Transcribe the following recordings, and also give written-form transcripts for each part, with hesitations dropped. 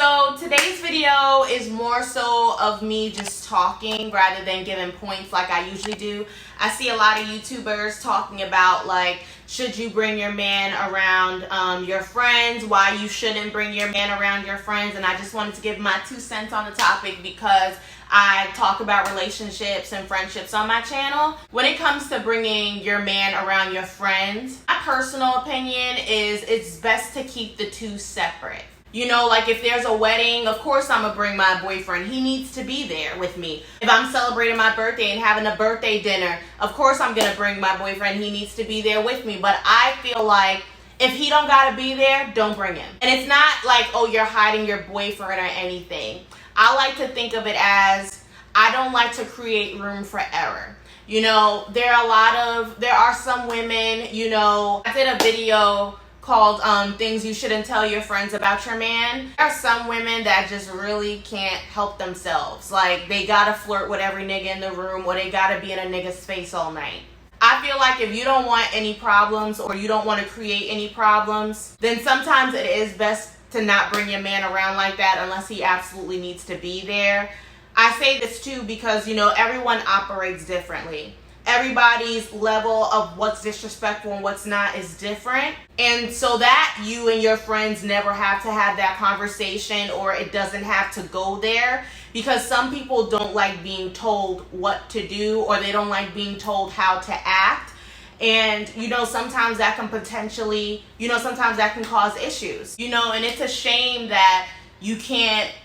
So today's video is more so of me just talking rather than giving points like I usually do. I see a lot of YouTubers talking about like, should you bring your man around your friends, why you shouldn't bring your man around your friends, and I just wanted to give my 2 cents on the topic because I talk about relationships and friendships on my channel. When it comes to bringing your man around your friends, my personal opinion is it's best to keep the two separate. You know, like if there's a wedding, of course I'm gonna bring my boyfriend. He needs to be there with me. If I'm celebrating my birthday and having a birthday dinner, of course I'm gonna bring my boyfriend. He needs to be there with me. But I feel like if he don't gotta be there, don't bring him. And it's not like, oh, you're hiding your boyfriend or anything. I like to think of it as I don't like to create room for error. You know, there are some women, you know, I did a video called things you shouldn't tell your friends about your man. There are some women that just really can't help themselves. Like they gotta flirt with every nigga in the room or they gotta be in a nigga's face all night. I feel like if you don't want any problems or you don't want to create any problems, then sometimes it is best to not bring your man around like that unless he absolutely needs to be there. I say this too because, you know, everyone operates differently. Everybody's level of what's disrespectful and what's not is different. And so that you and your friends never have to have that conversation or it doesn't have to go there, because some people don't like being told what to do or they don't like being told how to act. And, you know, sometimes that can potentially, you know, sometimes that can cause issues, you know, and it's a shame that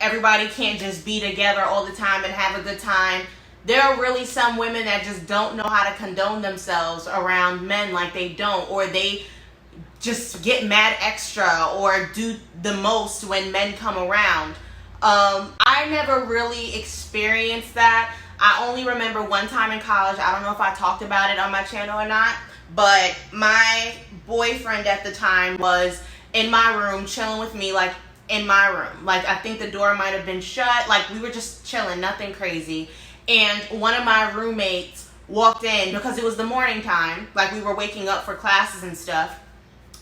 everybody can't just be together all the time and have a good time. There are really some women that just don't know how to condone themselves around men like they don't, or they just get mad extra or do the most when men come around. I never really experienced that. I only remember one time in college, I don't know if I talked about it on my channel or not, but my boyfriend at the time was in my room chilling with me, like in my room. Like I think the door might have been shut, like we were just chilling, nothing crazy. And one of my roommates walked in because it was the morning time, like we were waking up for classes and stuff.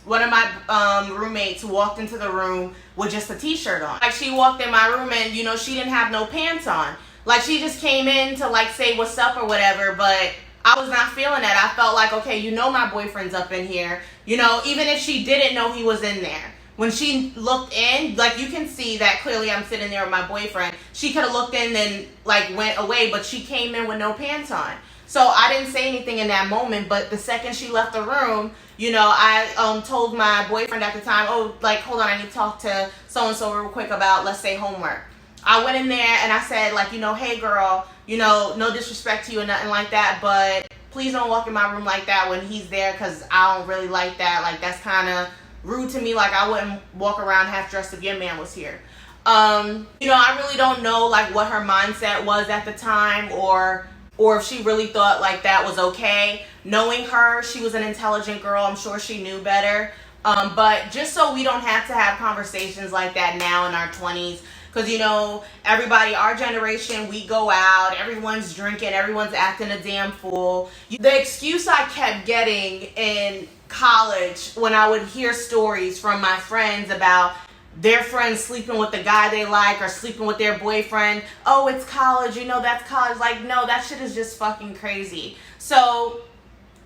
One of my roommates walked into the room with just a t-shirt on. Like she walked in my room and, you know, she didn't have no pants on. Like she just came in to like say what's up or whatever, but I was not feeling that. I felt like, okay, you know my boyfriend's up in here. You know, even if she didn't know he was in there. When she looked in, like you can see that clearly I'm sitting there with my boyfriend. She could have looked in and like went away, but she came in with no pants on. So I didn't say anything in that moment, but the second she left the room, you know, I told my boyfriend at the time, oh, like, hold on, I need to talk to so-and-so real quick about, let's say, homework. I went in there and I said, like, you know, hey girl, you know, no disrespect to you or nothing like that, but please don't walk in my room like that when he's there because I don't really like that. Like, that's kind of rude to me. Like I wouldn't walk around half dressed if your man was here. You know, I really don't know like what her mindset was at the time or if she really thought like that was okay. Knowing her, she was an intelligent girl. I'm sure she knew better. But just so we don't have to have conversations like that now in our 20s, because, you know, everybody, our generation, we go out, everyone's drinking, everyone's acting a damn fool. The excuse I kept getting in college when I would hear stories from my friends about their friends sleeping with the guy they like or sleeping with their boyfriend, oh, it's college, you know, that's college. Like, no, that shit is just fucking crazy. So,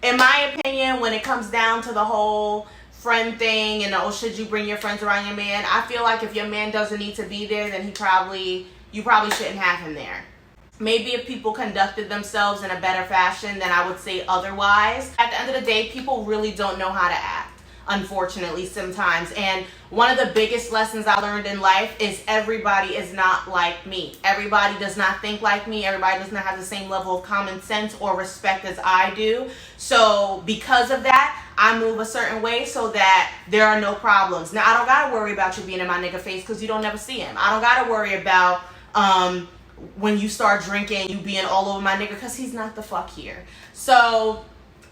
in my opinion, when it comes down to the whole friend thing and oh, should you bring your friends around your man, I feel like if your man doesn't need to be there, then you probably shouldn't have him there. Maybe if people conducted themselves in a better fashion, then I would say otherwise. At the end of the day, people really don't know how to act, unfortunately, sometimes. And one of the biggest lessons I learned in life is everybody is not like me. Everybody does not think like me. Everybody does not have the same level of common sense or respect as I do. So because of that, I move a certain way so that there are no problems. Now, I don't got to worry about you being in my nigga face because you don't never see him. I don't got to worry about when you start drinking, you being all over my nigga because he's not the fuck here. So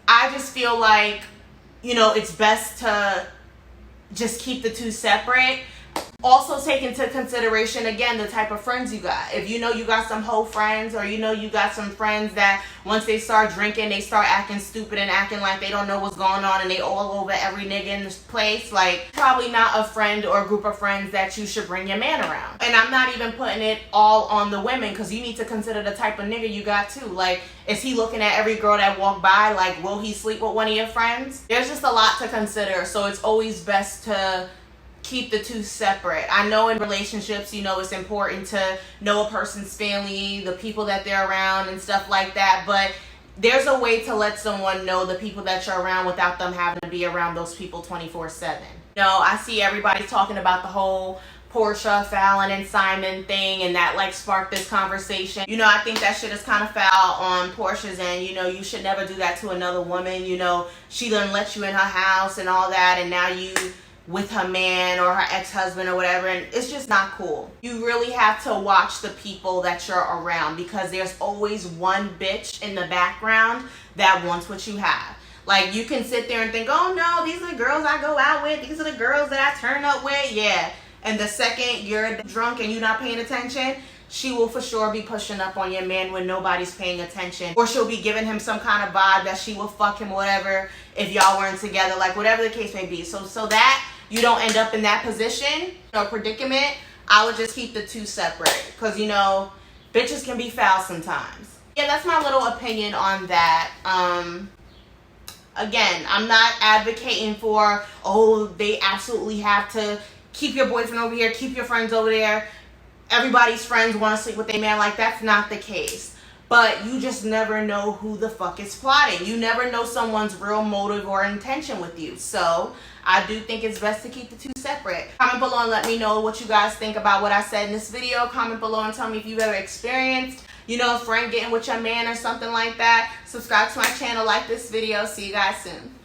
I just feel like, you know, it's best to just keep the two separate. Also take into consideration, again, the type of friends you got. If you know you got some hoe friends, or you know you got some friends that once they start drinking, they start acting stupid and acting like they don't know what's going on and they all over every nigga in this place, like, probably not a friend or a group of friends that you should bring your man around. And I'm not even putting it all on the women, because you need to consider the type of nigga you got too. Like, is he looking at every girl that walk by? Like, will he sleep with one of your friends? There's just a lot to consider, so it's always best to keep the two separate. I know in relationships, you know, it's important to know a person's family, the people that they're around and stuff like that, but there's a way to let someone know the people that you're around without them having to be around those people 24/7. You know, I see everybody talking about the whole Portia, Fallon, and Simon thing, and that like sparked this conversation. You know, I think that shit is kind of foul on Portia's end. You know, you should never do that to another woman. You know, she done let you in her house and all that, and now you with her man or her ex-husband or whatever, and it's just not cool. You really have to watch the people that you're around, because there's always one bitch in the background that wants what you have. Like, you can sit there and think, oh no, these are the girls I go out with, these are the girls that I turn up with, yeah. And the second you're drunk and you're not paying attention, she will for sure be pushing up on your man when nobody's paying attention. Or she'll be giving him some kind of vibe that she will fuck him, whatever, if y'all weren't together, like whatever the case may be. So that you don't end up in that position or predicament, I would just keep the two separate. Because, you know, bitches can be foul sometimes. Yeah, that's my little opinion on that. Again, I'm not advocating for, oh, they absolutely have to keep your boyfriend over here, keep your friends over there. Everybody's friends want to sleep with their man. Like, that's not the case. But you just never know who the fuck is plotting. You never know someone's real motive or intention with you. So I do think it's best to keep the two separate. Comment below and let me know what you guys think about what I said in this video. Comment below and tell me if you've ever experienced, you know, a friend getting with your man or something like that. Subscribe to my channel, like this video. See you guys soon.